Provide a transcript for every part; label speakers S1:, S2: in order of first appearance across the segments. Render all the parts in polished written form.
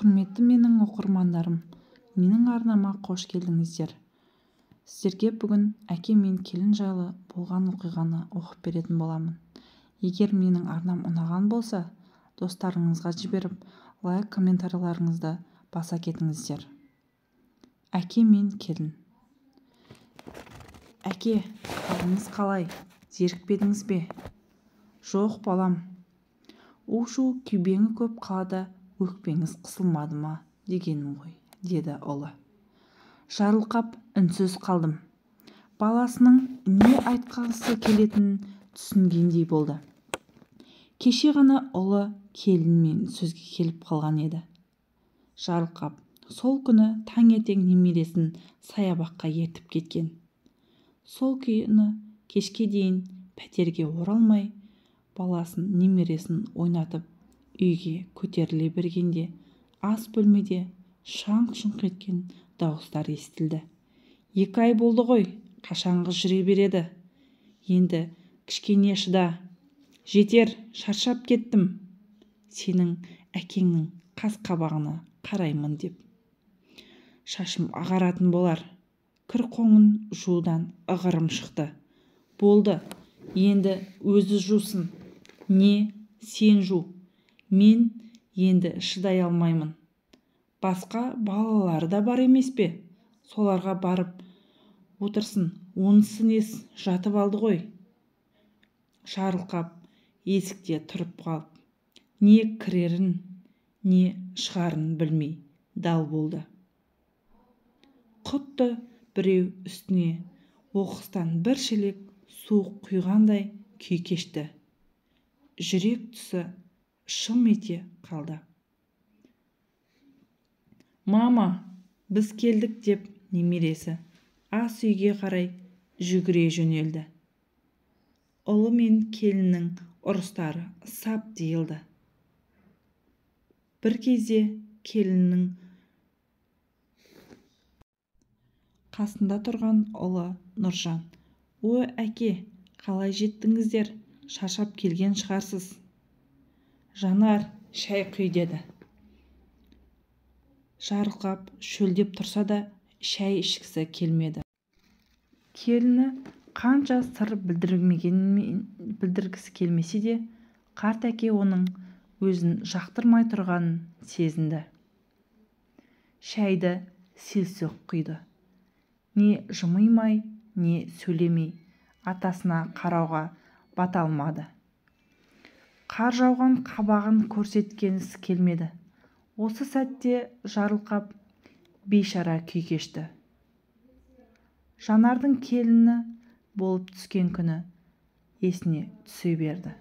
S1: Құрметті менің оқырмандарым, менің арнама қош келдіңіздер. Сіздерге бүгін әке мен келін жайлы болған оқиғаны оқып беретін боламын. Егер менің арнам ұнаған болса, достарыңызға жіберіп, лайк комментарийларыңызды баса кетіңіздер. Әке мен келін. Әке, қалыңыз қалай? Зерікпедіңіз бе? Жоқ балам. У-шу күйбеңі көп қалада өкпеңіз қысылмады ма дегенім ғой, деді ұлы. Жарылқап үнсіз қалдым. Баласының не айтқысы келетінін түсінгендей болды. Кеше ғана ұлы келінмен сөзге келіп қалған еді. Жарылқап сол күні таңертең немересін саябаққа ертіп кеткен. Сол күні кешке дейін пәтерге оралмай, баласын немересін ойнатып үйге көтеріле бергенде ас бөлмеде шаңқ-шұңқ еткен дауыстар естілді. 2 ай болды ғой, қашанғы жүре береді. Енді кішкене шыда. Жетер, шаршап кеттім. Сенің әкеңнің қас-қабағына қараймын деп. Шашым ағаратын болар. Кір-қоңын жуудан ығырым шықты. Болды, енді өзі жусын. Не, сен жу. Мен енді шыдай алмаймын. Басқа балалары да бар емес пе? Соларға барып отырсын. Онысы нес, жатып алды ғой. Жарылқап есікте тұрып қалып, не кірерін, не шығарын білмей дал болды. Құтты біреу үстіне оқыстан бір шелек су құйғандай күй кешті. Жүрек тұсы шым ете қалды. Мама, біз келдік деп немересі ас үйге қарай жүгіре жөнелді. Ұлы мен келіннің ұрыстары сап тиылды. Bir кезде келіннің қасында тұрған ұлы Нұржан: «О, әке, қалай жеттіңіздер? Шаршап келген шығарсыз». «Жанар, шай құй» деді. Жарылқап шөлдеп тұрса да шай ішкісі келмеді. Келіні қанша сыр білдіргісі келмесе де, қарт әке оның өзін жақтырмай тұрғанын сезінді. Шайды селсоқ құйды. Не жымимай, не сөйлемей атасына қарауға бата алмады. Қар жауған қабағын көрсеткенісі келмеді. Осы сәтте Жарылқап бейшара күй кешті. Жанардың келіні болып түскен күні есіне түсе берді.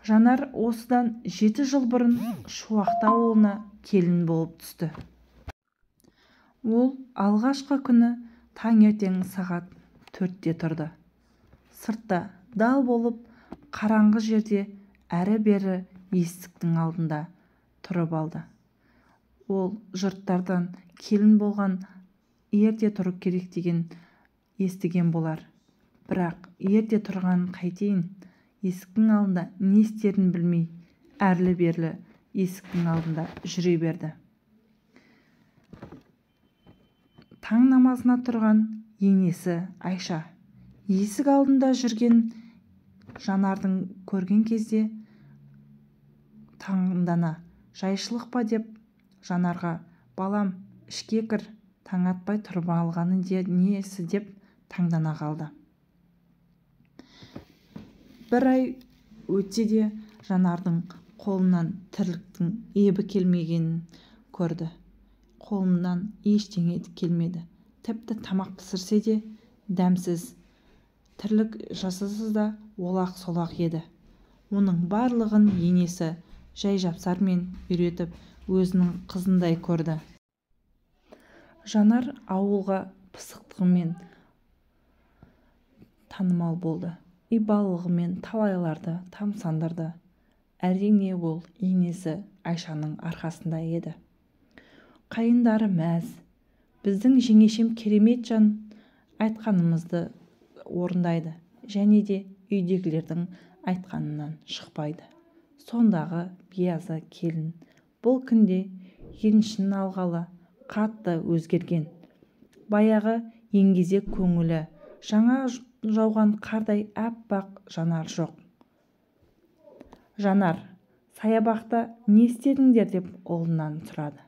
S1: Жанар осыдан 7 жыл бұрын Шуақты ауылына келін болып түсті. Ол алғашқы күні таңертең сағат 4-те тұрды. Сыртта дал болып қараңғы жерде әрі-бері есіктің алдында тұрып алды. Ол жұрттардан келін болған ерте тұру керек деген естіген болар. Бірақ ерте тұрған қайтейін, есіктің алдында не істерін білмей, әрлі-берлі есіктің алдында жүре берді. Таң намазына тұрған енесі Айша есік алдында жүрген Жанардың көрген кезде таңдана: «Жайшылық па?» деп Жанарға: «Балам, ішке кір, таң атпай тұрып алғаны несі?» деп таңдана қалды. 1 ай өтсе де Жанардың қолынан тірліктің ебі келмегенін көрді. Қолынан ештеңе келмеді. Тіпті тамақ пісірсе де дәмсіз, тірлік жасаса да олақ-солақ еді. Оның барлығын енесі жай-жапсармен үйретіп, өзінің қызындай көрді. Жанар ауылға пысықтығымен танымал болды. Ибалылығымен талайларды тамсандырды. Әрине ол енесі Айшаның арқасында еді. Қайындары мәз: «Біздің жеңешем керемет жан, айтқанымызды орындайды, және де үйдегілердің айтқанынан шықпайды». Сондағы биязы келін бұл күнде еншін алғалы қатты өзгерген. Баяғы еңгезек көңілі жаңа жауған қардай аппақ жанар жоқ. Жанар, саябақта не істедіңдер деп ұлынан сұрады.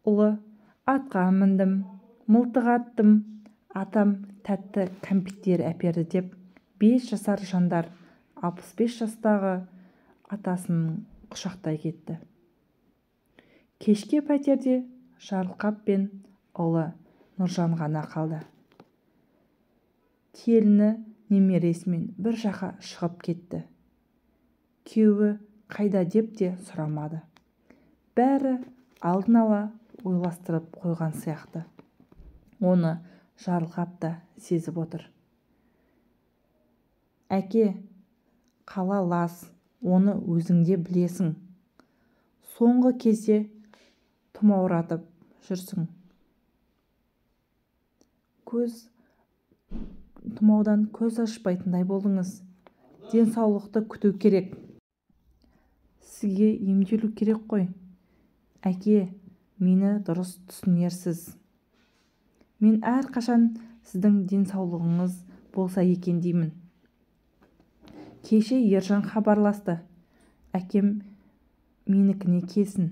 S1: Ұлы, атқа міндім, мылтық аттым, атам тәтті кәмпиттер әперді деп 5 жасар Жандар 65 жастағы атасының құшақтай кетті. Кешке пәтерде Жарылқап пен ұлы Нұржан ғана қалды. Келіні немересімен бір жаққа шығып кетті. Күйеуі қайда деп те сұрамады. Бәрі алдын ала ойластырып қойған сияқты. Оны Жарылқап та сезіп отыр. Әке, қала лас, оны өзіңде білесің. Соңғы кезде тұмауратып жүрсің. Тұмаудан көз ашпайтындай болдыңыз. Денсаулықты күту керек. Сізге емделу керек қой. Әке, мені дұрыс түсінерсіз. Мен әрқашан сіздің денсаулығыңыз болса екен деймін. Кеше Ержан хабарласты. Әкем менікіне келсін.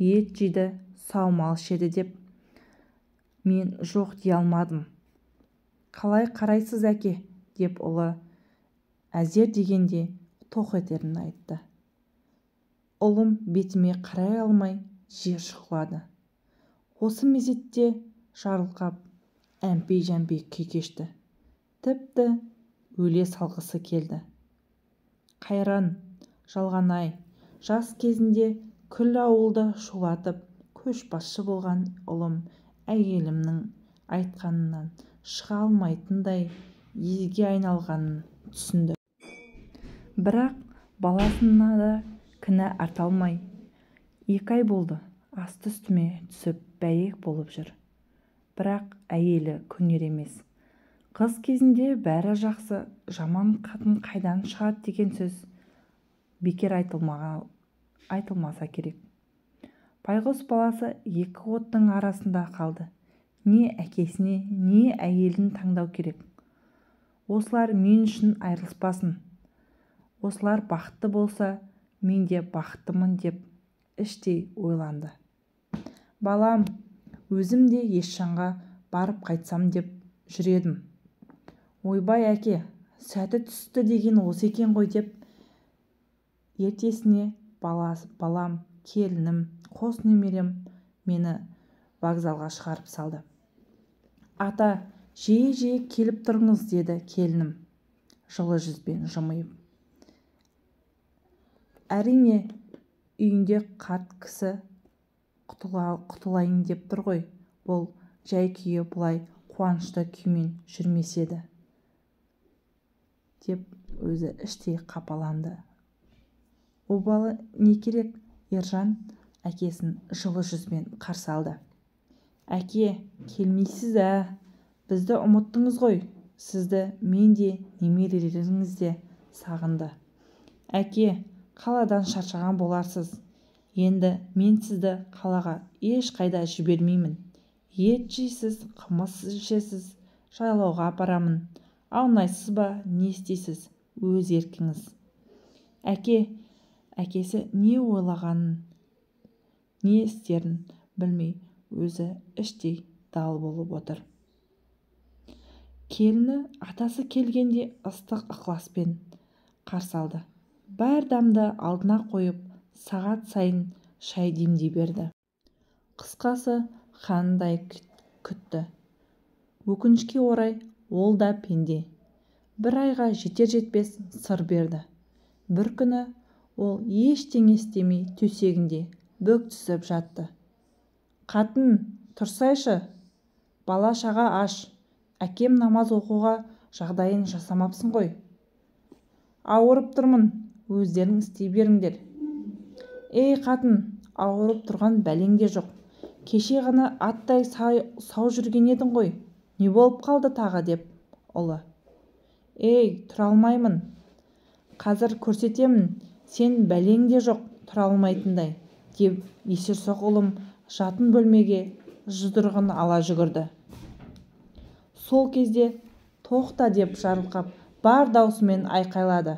S1: Ет жейді, саумал ішеді деп. Мен жоқ дей алмадым. Қалай қарайсыз әке, деп ұлы әзер дегенде тоқ етерін айтты. Ұлым бетіме қарай алмай жер шұқылады. Осы мезетте Жарылқап әмпей-жәмпей күй кешті. Тіпті өле салғысы келді. Қайран, жалған-ай, жас кезінде күллі ауылды шулатып көшбасшы болған ұлым әйелімнің айтқанынан шыға алмайтындай езге айналғанын түсінді. Бірақ баласына да кінә арта алмай, 2 ай болды асты-үстіме түсіп бәйек болып жүр. Бірақ әйелі көнер емес. Қыз кезінде бәрі жақсы, жаман қатын қайдан шығады деген сөз бекер айтылмаса керек. Байғұс баласы 2 оттың арасында қалды. Не әкесіне, не әйелін таңдау керек. Осылар мен үшін айырылыспасын. Осылар бақытты болса, мен де бақыттымын деп іштей ойланды. Балам, өзім де Есжанға барып қайтсам деп жүредім. Ойбай әке, сәті түсті деген осы екен ғой деп ертесіне балам, келінім, қос немерем мені вокзалға шығарып салды. Ата, жиі-жиі келіп тұрыңыз, деді келінім жылы жүзбен жымиып. Әрине, үйінде қарт кісі құтылайын деп тұр ғой. Бұл жай күйі бұлай қуанышты күймен жүрмеседі, деп өзі іштей қапаланды. Обалы не керек? Ержан әкесін жылы жүзбен қарсы алды. Әке, келмейсіз бізді ұмыттыңыз ғой. Сізді мен де немерелеріңіз де сағынды. Әке, қаладан шаршаған боларсыз. Енді мен сізді қалаға еш қайда жібермеймін. Ет жейсіз, қымыз ішесіз, жайлауға апарамын. Аунайсыз ба, не істейсіз? Өз еркіңіз. Әкесі не ойлағанын, не істерін білмей, өзі іштей дал болып отыр. Келіні атасы келгенде ыстық ықыласпен қарсы алды. Бар дамды алдына қойып, сағат сайын шай демдей берді. Қысқасы, қандай күтті. Өкінішке орай, ол да пенде. 1 айға жетер-жетпес сыр берді. Бір күні ол ештеңе істемей төсегінде бүк түсіп жатты. Қатын, тұрсайшы, бала шаға аш. Әкем намаз оқуға жағдайын жасамапсың ғой. Ауырып тұрмын, өздерің істей беріңдер. Ей қатын, ауырып тұрған бәлең де жоқ. Кеше ғана аттай сау жүрген едің ғой. Не болып қалды тағы, деп ұлы. Ей, тұра алмаймын. Қазір көрсетемін, сен бәлең де жоқ, тұра алмайтындай. деп есерсоқ ұлым жатын бөлмеге жұдырығын ала жүгірді. Сол кезде тоқта деп жарылқап бар даусымен айқайлады.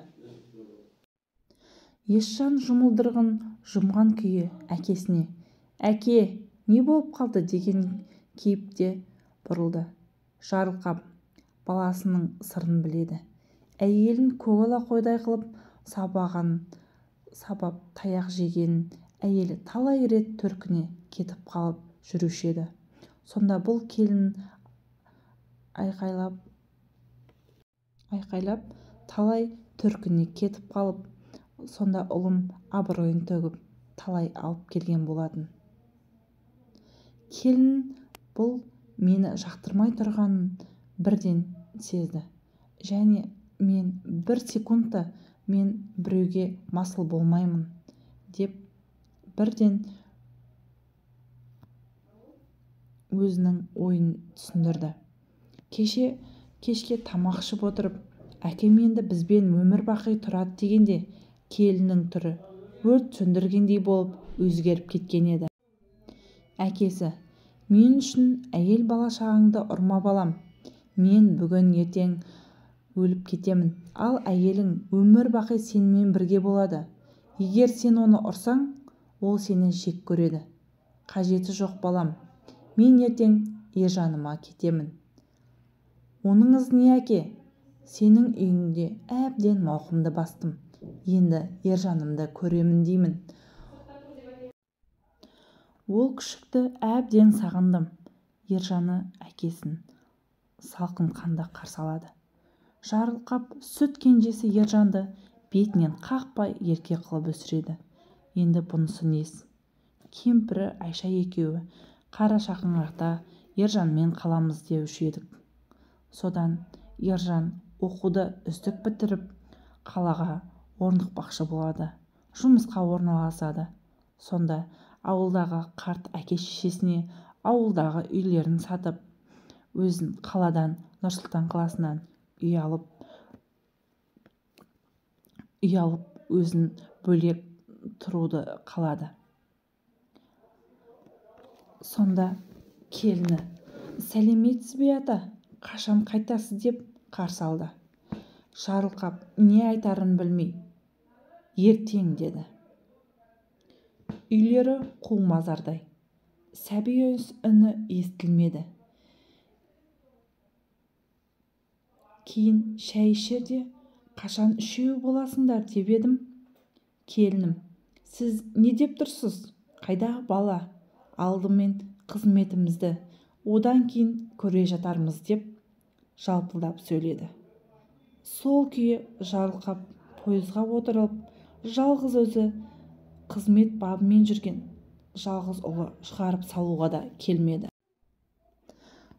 S1: Есжан жұмылдырығын жұмған күйі әкесіне «Әке, не болып қалды?» деген кейіпте бұрылды. Жарылқап баласының сырын біледі. Әйелін көгала қойдай қылып сабап таяқ жегенін әйелі талай рет төркіне кетіп қалып жүруші еді. Сонда бұл келін айқайлап талай төркіне кетіп қалып, сонда ұлым абыройын төгіп талай алып келген болатын. Келін бұл мені жақтырмай тұрғанын бірден сезді. Және мен бір секундта мен біреуге масыл болмаймын деп бірден өзінің ойын түсіндірді. Кешке тамақ ішіп отырып, әкем енді бізбен өмір бақи тұрады дегенде келіннің түрі өрт сөндіргендей болып өзгеріп кеткен еді. Әкесі: «Мен үшін әйел бала-шағаңды ұрма балам. Мен бүгін ертең өліп кетемін, ал әйелің өмір бақи сенімен бірге болады. Егер сен оны ұрсаң, ол сені жек көреді. Қажеті жоқ балам. Мен ертең Ержаныма кетемін». «Оныңыз не, әке? Сенің үйіңде әбден мауқымды бастым. Енді Ержанымды көремін деймін. Ол күшікті әбден сағындым». Ержаны әкесін салқын қанда қарсы алады. Жарылқап сүт кенжесі Ержанды бетінен қақпай ерке қылып өсіреді. Енді бұнысы нес? Кемпірі Айша екеуі Қарашақыңақта Ержанмен қаламыз деуші едік. Содан Ержан оқуды үздік бітіріп қалаға орнықпақшы болады. Жұмысқа орналасады. Сонда ауылдағы қарт әке-шешесіне ауылдағы үйлерін сатып, өзін қаладан, Нұр-Сұлтан қаласынан үй алып өзін бөлек тұруды қалады. Сонда келіні: «Сәлеметсіз бе ата, қашан қайтасыз?» деп қарсы алды. Жарылқап не айтарын білмей «Ертең» деді. Үйлері қу-мазардай. Сәби үні естілмеді. Кейін шай ішерде «Қашан үшеу боласыңдар?» деп едім. Келінім: «Сіз не деп тұрсыз? Қайда бала? Алдымен қызметімізді, одан кейін көре жатармыз» деп жалпылдап сөйледі. Сол күйі Жарылқап пойызға отырып, жалғыз өзі қызмет бабымен жүрген. Жалғыз ұлы шығарып салуға да келмеді.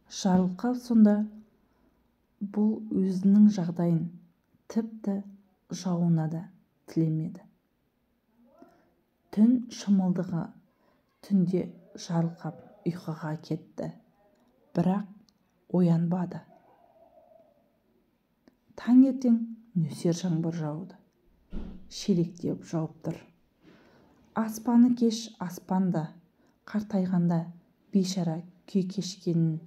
S1: Жарылқап сонда бұл өзінің жағдайын тіпті жауына да тілемеді. Түн шымылдығы. Түнде Жарылқап ұйқыға кетті, бірақ оянбады. Таңертең нөсер жаңбыр жауды. Шелектеп жауып тұр. Аспаны кеш аспанда, қартайғанда бейшара күй кешкенін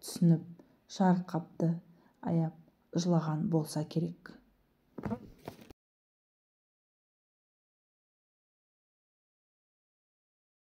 S1: түсініп, Жарылқапты аяп жылаған болса керек.